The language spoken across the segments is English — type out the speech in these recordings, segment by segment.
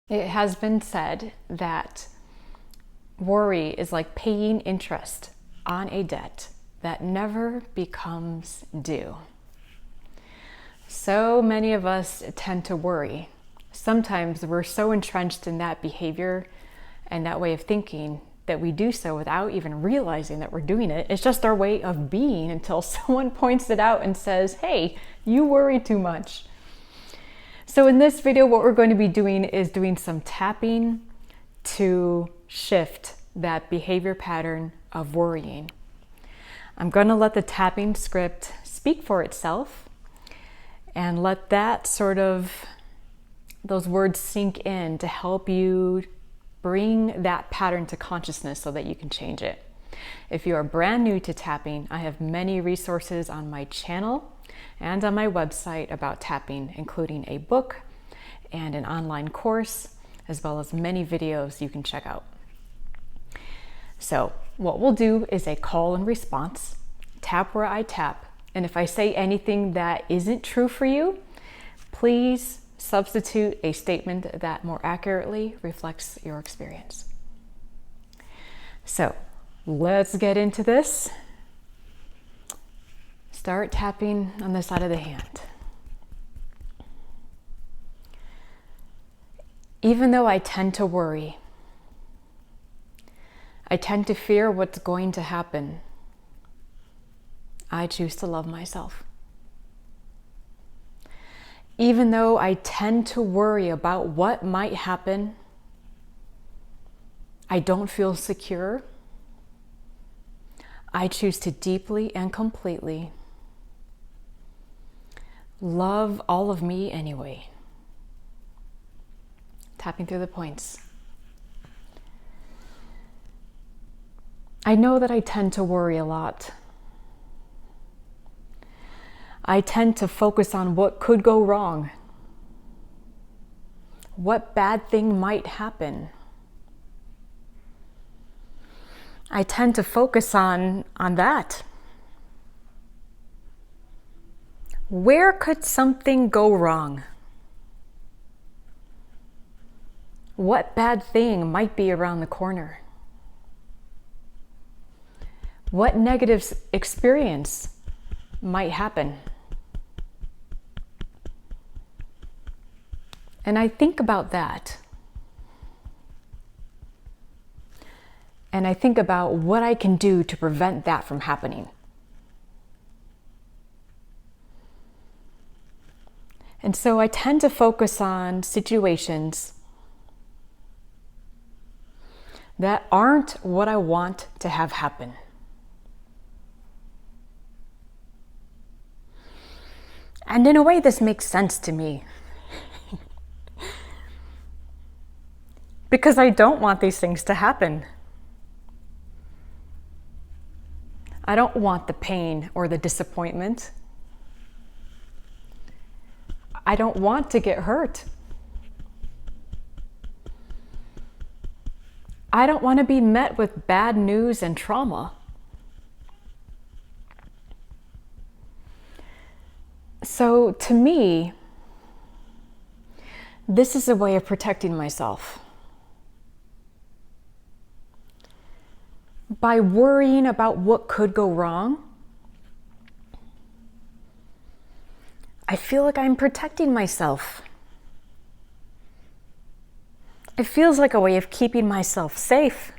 It has been said that worry is like paying interest on a debt that never becomes due. So many of us tend to worry. Sometimes we're so entrenched in that behavior and that way of thinking that we do so without even realizing that we're doing it. It's just our way of being until someone points it out and says, "Hey, you worry too much." So in this video, what we're going to be doing is doing some tapping to shift that behavior pattern of worrying. I'm going to let the tapping script speak for itself and let that those words sink in to help you bring that pattern to consciousness so that you can change it. If you are brand new to tapping, I have many resources on my channel and on my website about tapping, including a book and an online course, as well as many videos you can check out. So what we'll do is a call and response, tap where I tap, and if I say anything that isn't true for you, please substitute a statement that more accurately reflects your experience. So let's get into this. Start tapping on the side of the hand. Even though I tend to worry, I tend to fear what's going to happen, I choose to love myself. Even though I tend to worry about what might happen, I don't feel secure, I choose to deeply and completely love all of me anyway. Tapping through the points. I know that I tend to worry a lot. I tend to focus on what could go wrong. What bad thing might happen. I tend to focus on that. Where could something go wrong? What bad thing might be around the corner? What negative experience might happen? And I think about that. And I think about what I can do to prevent that from happening. And so I tend to focus on situations that aren't what I want to have happen. And in a way, this makes sense to me. Because I don't want these things to happen. I don't want the pain or the disappointment. I don't want to get hurt. I don't want to be met with bad news and trauma. So to me, this is a way of protecting myself. By worrying about what could go wrong, I feel like I'm protecting myself. It feels like a way of keeping myself safe.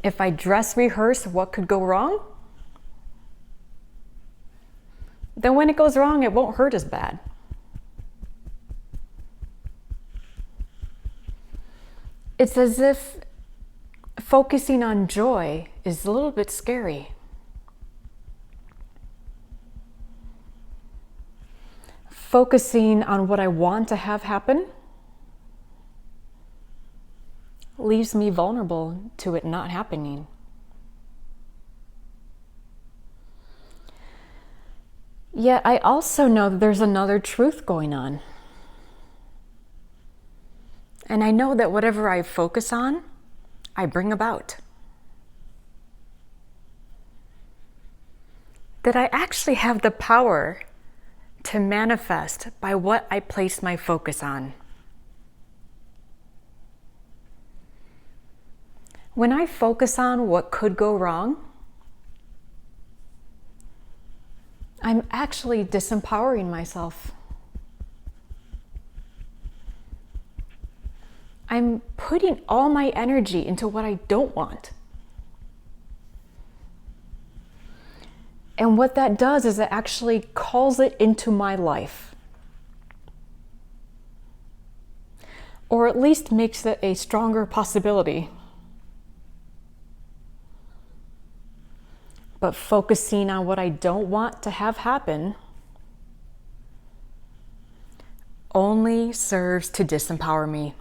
If I dress rehearse what could go wrong, then when it goes wrong, it won't hurt as bad. It's as if focusing on joy is a little bit scary. Focusing on what I want to have happen leaves me vulnerable to it not happening. Yet I also know that there's another truth going on. And I know that whatever I focus on, I bring about. That I actually have the power to manifest by what I place my focus on. When I focus on what could go wrong, I'm actually disempowering myself. I'm putting all my energy into what I don't want. And what that does is it actually calls it into my life. Or at least makes it a stronger possibility. But focusing on what I don't want to have happen only serves to disempower me.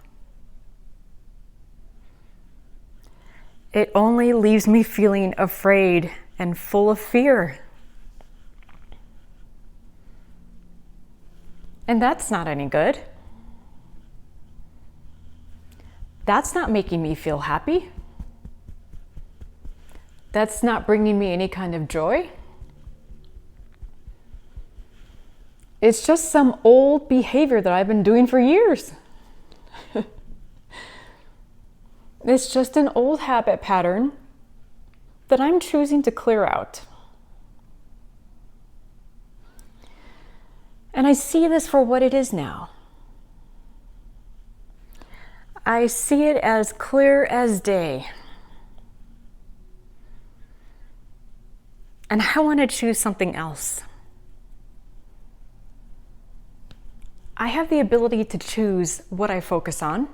It only leaves me feeling afraid and full of fear. And that's not any good. That's not making me feel happy. That's not bringing me any kind of joy. It's just some old behavior that I've been doing for years. It's just an old habit pattern that I'm choosing to clear out. And I see this for what it is now. I see it as clear as day. And I want to choose something else. I have the ability to choose what I focus on,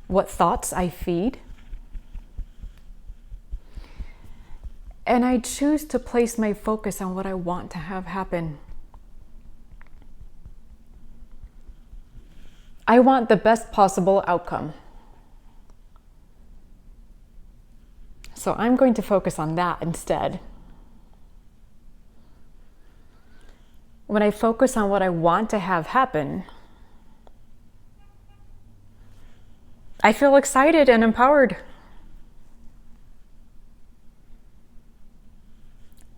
what thoughts I feed, and I choose to place my focus on what I want to have happen. I want the best possible outcome. So I'm going to focus on that instead. When I focus on what I want to have happen, I feel excited and empowered.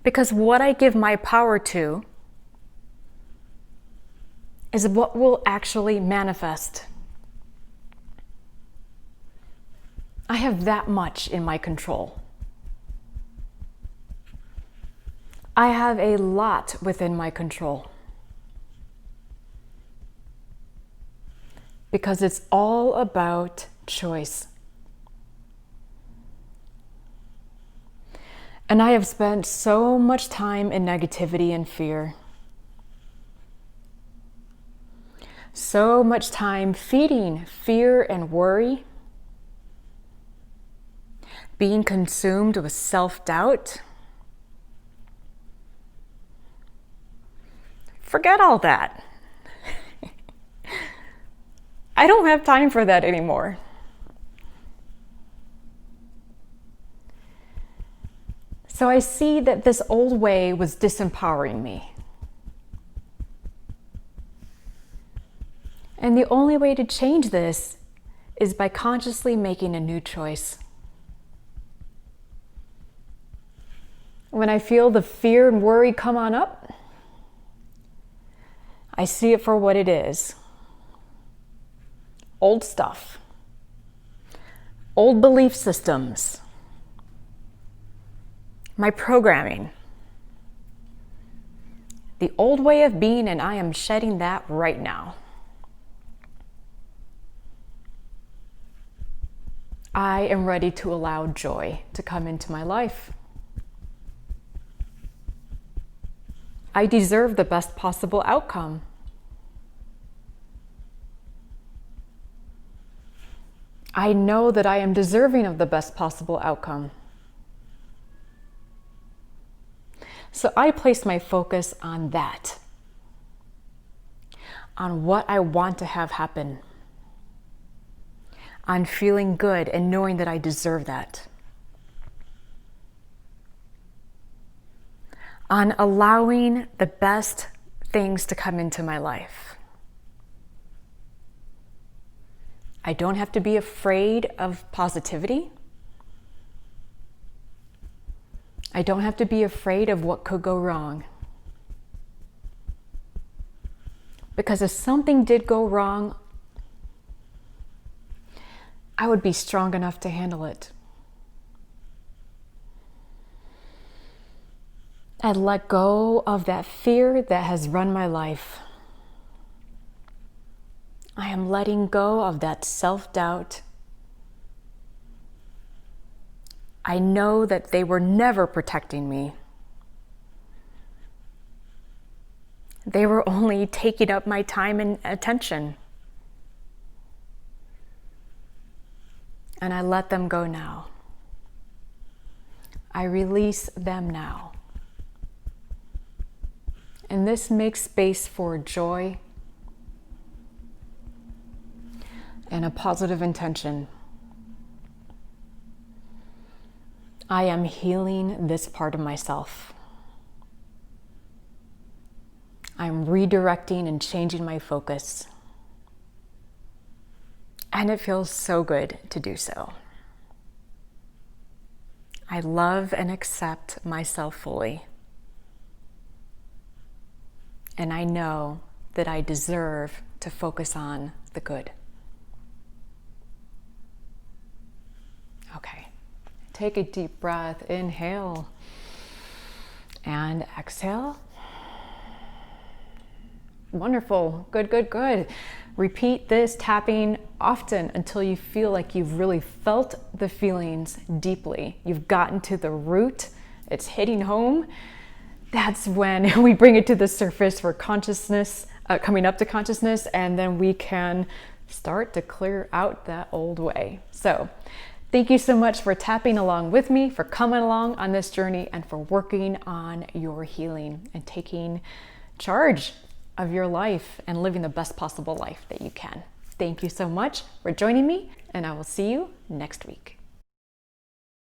Because what I give my power to is what will actually manifest. I have that much in my control. I have a lot within my control. Because it's all about choice. And I have spent so much time in negativity and fear. So much time feeding fear and worry, being consumed with self-doubt. Forget all that. I don't have time for that anymore. So I see that this old way was disempowering me. And the only way to change this is by consciously making a new choice. When I feel the fear and worry come on up, I see it for what it is. Old stuff. Old belief systems. My programming. The old way of being, and I am shedding that right now. I am ready to allow joy to come into my life. I deserve the best possible outcome. I know that I am deserving of the best possible outcome. So I place my focus on that, on what I want to have happen, on feeling good and knowing that I deserve that, on allowing the best things to come into my life. I don't have to be afraid of positivity. I don't have to be afraid of what could go wrong. Because if something did go wrong, I would be strong enough to handle it. I'd let go of that fear that has run my life. I am letting go of that self-doubt. I know that they were never protecting me. They were only taking up my time and attention. And I let them go now. I release them now. And this makes space for joy and a positive intention. I am healing this part of myself. I'm redirecting and changing my focus. And it feels so good to do so. I love and accept myself fully. And I know that I deserve to focus on the good. Okay, take a deep breath, inhale, and exhale. Wonderful, good, good, good. Repeat this tapping often until you feel like you've really felt the feelings deeply. You've gotten to the root, it's hitting home. That's when we bring it to the surface for consciousness, coming up to consciousness, and then we can start to clear out that old way. So thank you so much for tapping along with me, for coming along on this journey, and for working on your healing and taking charge of your life and living the best possible life that you can. Thank you so much for joining me, and I will see you next week.